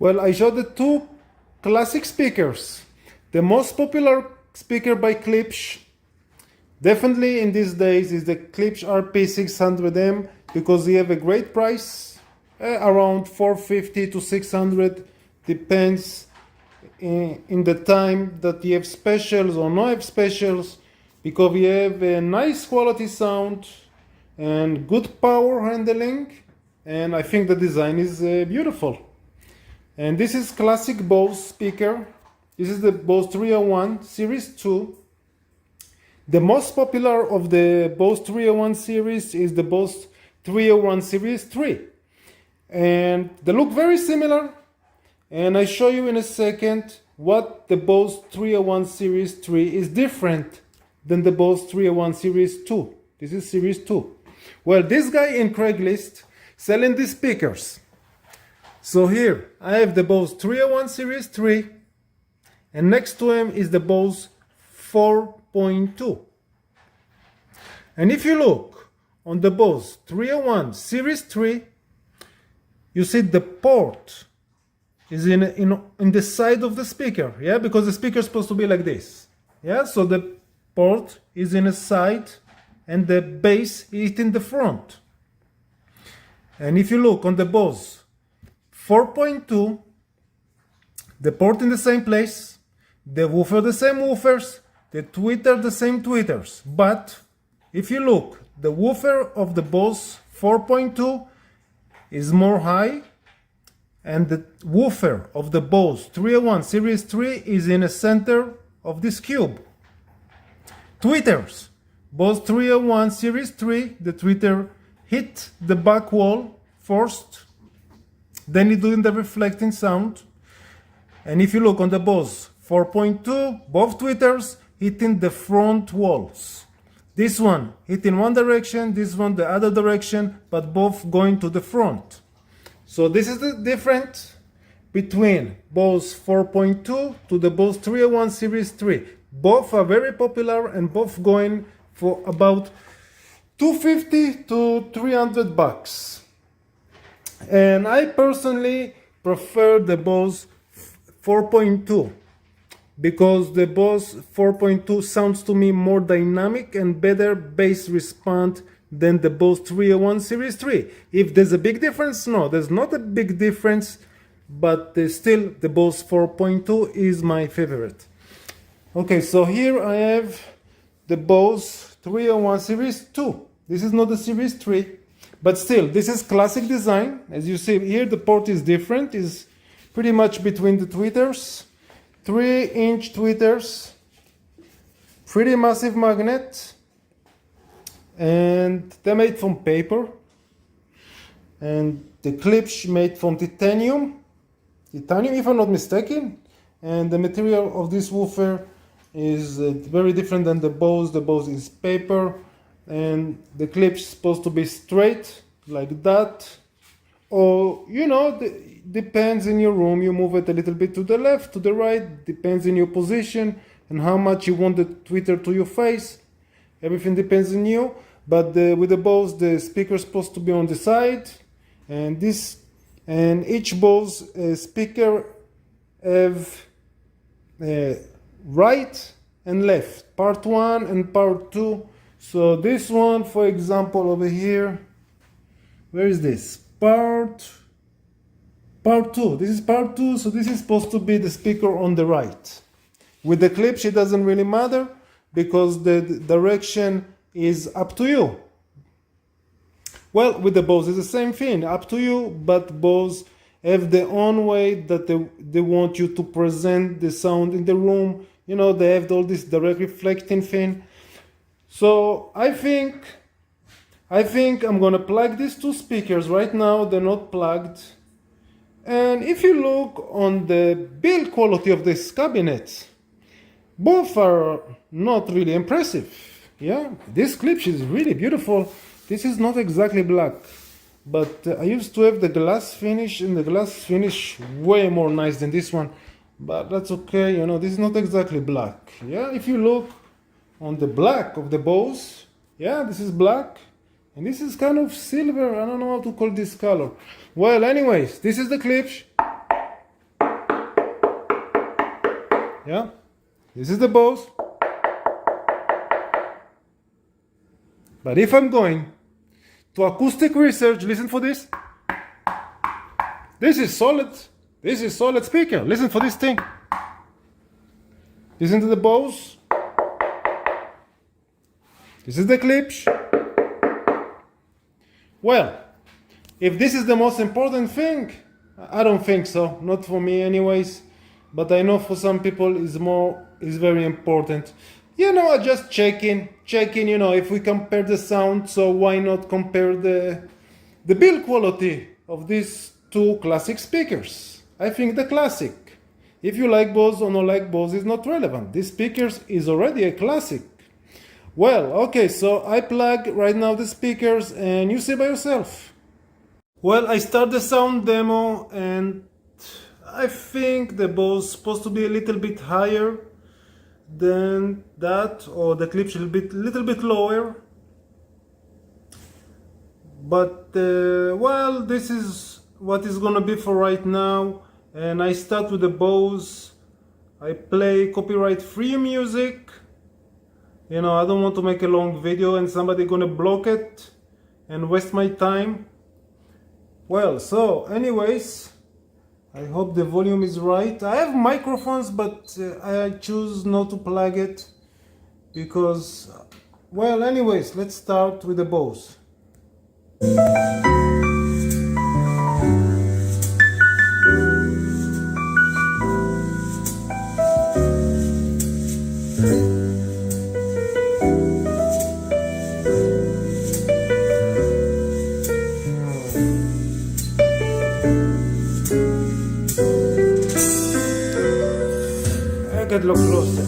Well, I showed the two classic speakers. The most popular speaker by Klipsch, definitely in these days, is the Klipsch RP 600M, because they have a great price, around 450 to 600, depends in the time that you have specials or not have specials, because we have a nice quality sound and good power handling, and I think the design is beautiful. And this is classic Bose speaker. This is the Bose 301 Series 2. The most popular of the Bose 301 series is the Bose 301 Series 3. And they look very similar. And I show you in a second what the Bose 301 Series 3 is different than the Bose 301 Series 2. This is Series 2. Well, this guy in Craigslist selling these speakers. So here I have the Bose 301 Series 3, and next to him is the Bose 4.2. And if you look on the Bose 301 Series 3, you see the port is in the side of the speaker, yeah, because the speaker is supposed to be like this, yeah. So the port is in the side, and the bass is in the front. And if you look on the Bose 4.2, the port in the same place, the woofer the same woofers, the tweeter the same tweeters. But if you look, the woofer of the Bose 4.2 is more high, and the woofer of the Bose 301 Series 3 is in the center of this cube. Tweeters, Bose 301 Series 3, the tweeter hit the back wall first, then it's doing the reflecting sound. And if you look on the Bose 4.2, both tweeters hitting the front walls. This one hitting one direction, this one the other direction, but both going to the front. So this is the difference between Bose 4.2 to the Bose 301 Series 3. Both are very popular and both going for about $250 to $300. And I personally prefer the Bose 4.2 because the Bose 4.2 sounds to me more dynamic and better bass response than the Bose 301 Series 3. If there's a big difference, no, there's not a big difference, but still the Bose 4.2 is my favorite. Okay, so here I have the Bose 301 Series 2. This is not the Series 3, but still, this is classic design. As you see here, the port is different, is pretty much between the tweeters. 3-inch tweeters, pretty massive magnet, and they're made from paper. And the Klipsch made from titanium, if I'm not mistaken. And the material of this woofer is very different than the Bose. The Bose is paper, and the Klipsch is supposed to be straight like that, or you know, depends in your room, you move it a little bit to the left, to the right, depends in your position and how much you want the tweeter to your face. Everything depends on you. But with the Bose, the speaker is supposed to be on the side, and each Bose speaker have right and left, part 1 and part 2. So this one, for example, over here, where is this? Part 2. This is part 2, so this is supposed to be the speaker on the right. With the Klipsch, it doesn't really matter because the direction is up to you. Well, with the Bose, it's the same thing, up to you, but Bose have their own way that they want you to present the sound in the room. You know, they have all this direct reflecting thing. So I think I'm gonna plug these two speakers right now. They're not plugged. And if you look on the build quality of this cabinet, both are not really impressive. Yeah, this Klipsch is really beautiful. This is not exactly black, but I used to have the glass finish, and the glass finish way more nice than this one. But that's okay, you know, this is not exactly black. Yeah, if you look on the black of the Bose, yeah, this is black. And this is kind of silver. I don't know how to call this color. Well, anyways, this is the Klipsch. Yeah, this is the Bose. But if I'm going to acoustic research, listen for this. This is solid. This is solid speaker. Listen for this thing. Listen to the Bose. This is the Klipsch. Well, if this is the most important thing, I don't think so. Not for me anyways. But I know for some people is very important. You know, just checking, you know, if we compare the sound, so why not compare the build quality of these two classic speakers? I think the classic. If you like Bose or not like Bose is not relevant. This speakers is already a classic. Well, okay, so I plug right now the speakers and you see by yourself. Well, I start the sound demo and I think the Bose is supposed to be a little bit higher than that, or the Klipsch a little bit lower. But well, this is what is gonna be for right now. And I start with the Bose. I play copyright-free music. You know, I don't want to make a long video and somebody gonna block it and waste my time. Well, so anyways, I hope the volume is right. I have microphones, but I choose not to plug it because, well, anyways, let's start with the Bose. I get look closer.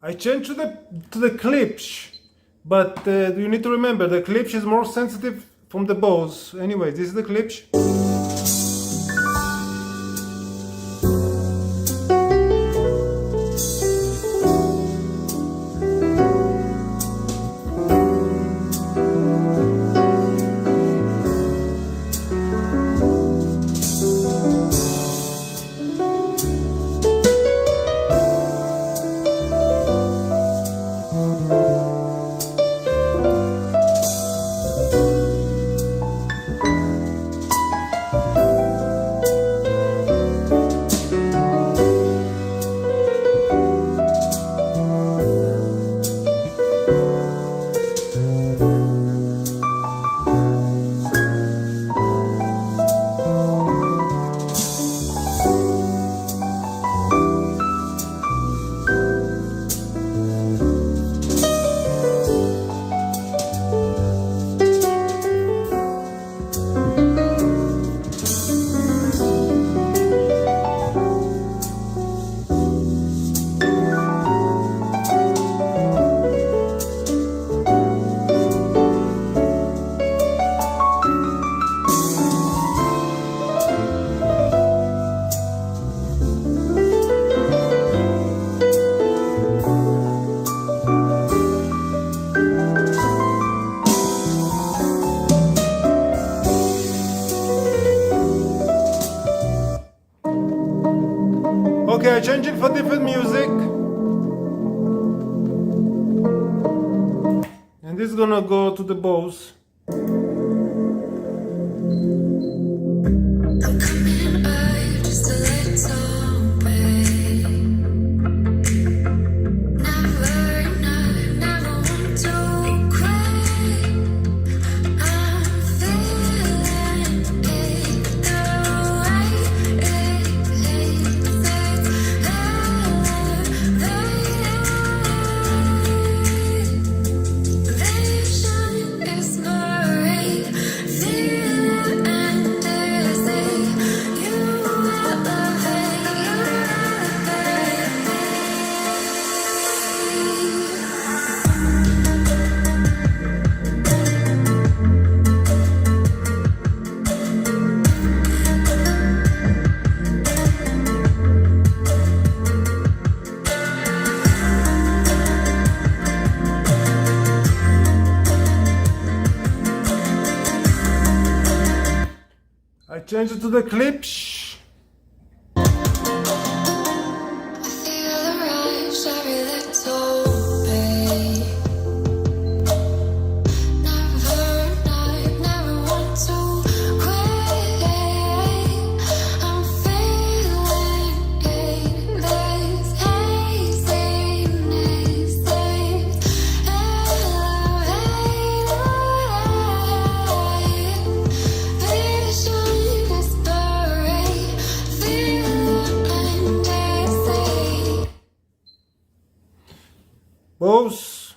I changed to the Klipsch. But you need to remember, the Klipsch is more sensitive from the Bose. Anyway, this is the Klipsch. Okay, I change it for different music. And this is gonna go to the Bose. Vision is more change it to the Klipsch. Bose.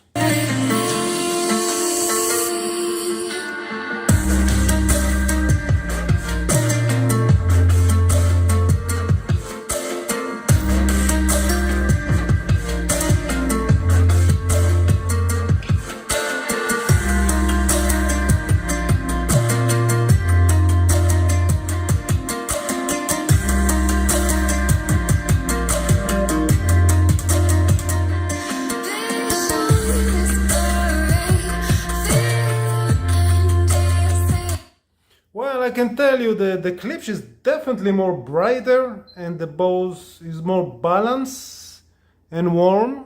Well, I can tell you the Klipsch is definitely more brighter and the Bose is more balanced and warm.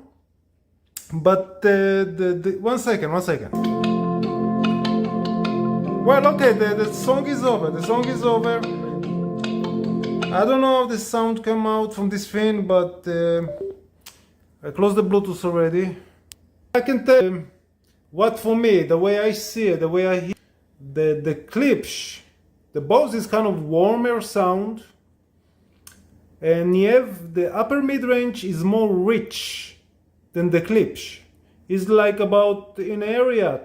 But one second. Well, okay, the song is over. The song is over. I don't know how the sound came out from this thing, but I closed the Bluetooth already. I can tell you what for me, the way I see it, the way I hear the Klipsch, the Bose is kind of warmer sound, and you have the upper mid-range is more rich than the Klipsch. It's like about in area,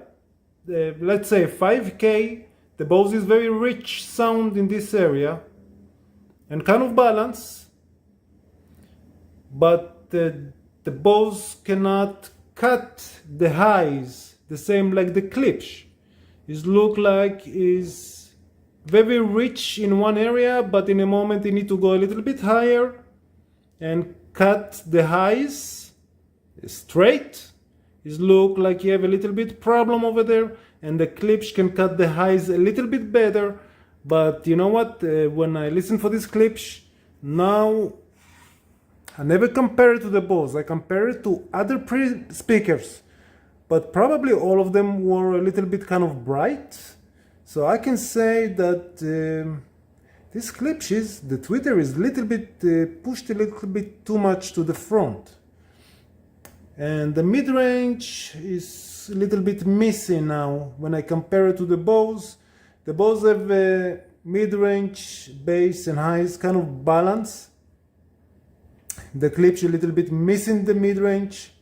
let's say 5K, the Bose is very rich sound in this area and kind of balanced, but the Bose cannot cut the highs the same like the Klipsch. It look like is very rich in one area, but in a moment you need to go a little bit higher and cut the highs straight. It look like you have a little bit problem over there, and the Klipsch can cut the highs a little bit better. But you know what? When I listen for this Klipsch, now I never compare it to the Bose. I compare it to other speakers, but probably all of them were a little bit kind of bright. So I can say that this Klipsch is, the tweeter is a little bit pushed a little bit too much to the front. And the mid-range is a little bit missing now when I compare it to the Bose. The Bose have mid-range, bass and highs kind of balance. The Klipsch a little bit missing the mid-range.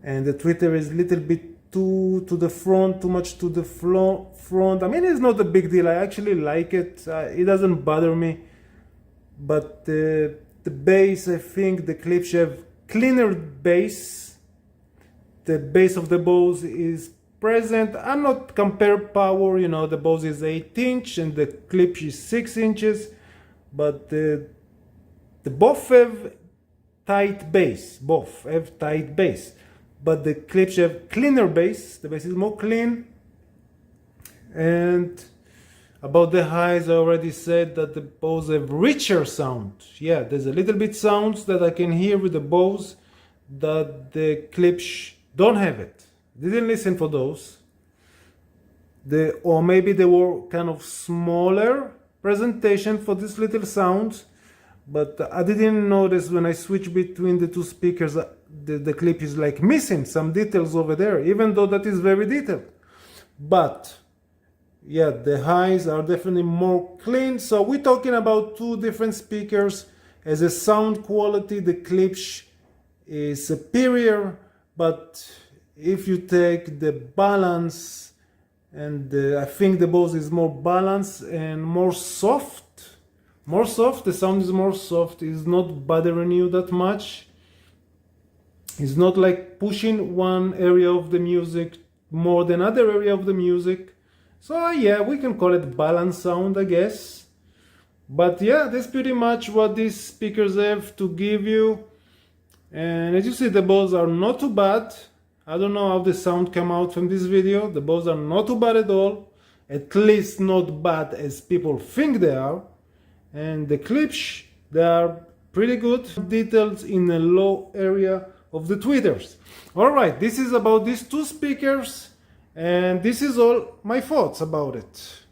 And the tweeter is a little bit too to the front, too much to the front. I mean, it's not a big deal. I actually like it. It doesn't bother me. But the bass, I think the Klipsch have cleaner bass. The bass of the Bose is present. I'm not compare power, you know, the Bose is 8" and the Klipsch is 6". But the both have tight bass. Both have tight bass. But the Klipsch have cleaner bass. The bass is more clean. And about the highs, I already said that the Bose have richer sound. Yeah, there's a little bit sounds that I can hear with the Bose that the Klipsch don't have it. Didn't listen for those. Or maybe they were kind of smaller presentation for this little sounds. But I didn't notice when I switch between the two speakers, the Klipsch is like missing some details over there, even though that is very detailed. But yeah, the highs are definitely more clean. So we're talking about two different speakers. As a sound quality, the Klipsch is superior, but if you take the balance, and I think the Bose is more balanced and more soft. More soft, the sound is more soft, it's not bothering you that much. It's not like pushing one area of the music more than other area of the music. So yeah, we can call it balanced sound, I guess. But yeah, that's pretty much what these speakers have to give you. And as you see, the Bose are not too bad. I don't know how the sound came out from this video. The Bose are not too bad at all. at least not bad as people think they are. And the Klipsch, they are pretty good details in a low area of the tweeters. Alright, this is about these two speakers, and this is all my thoughts about it.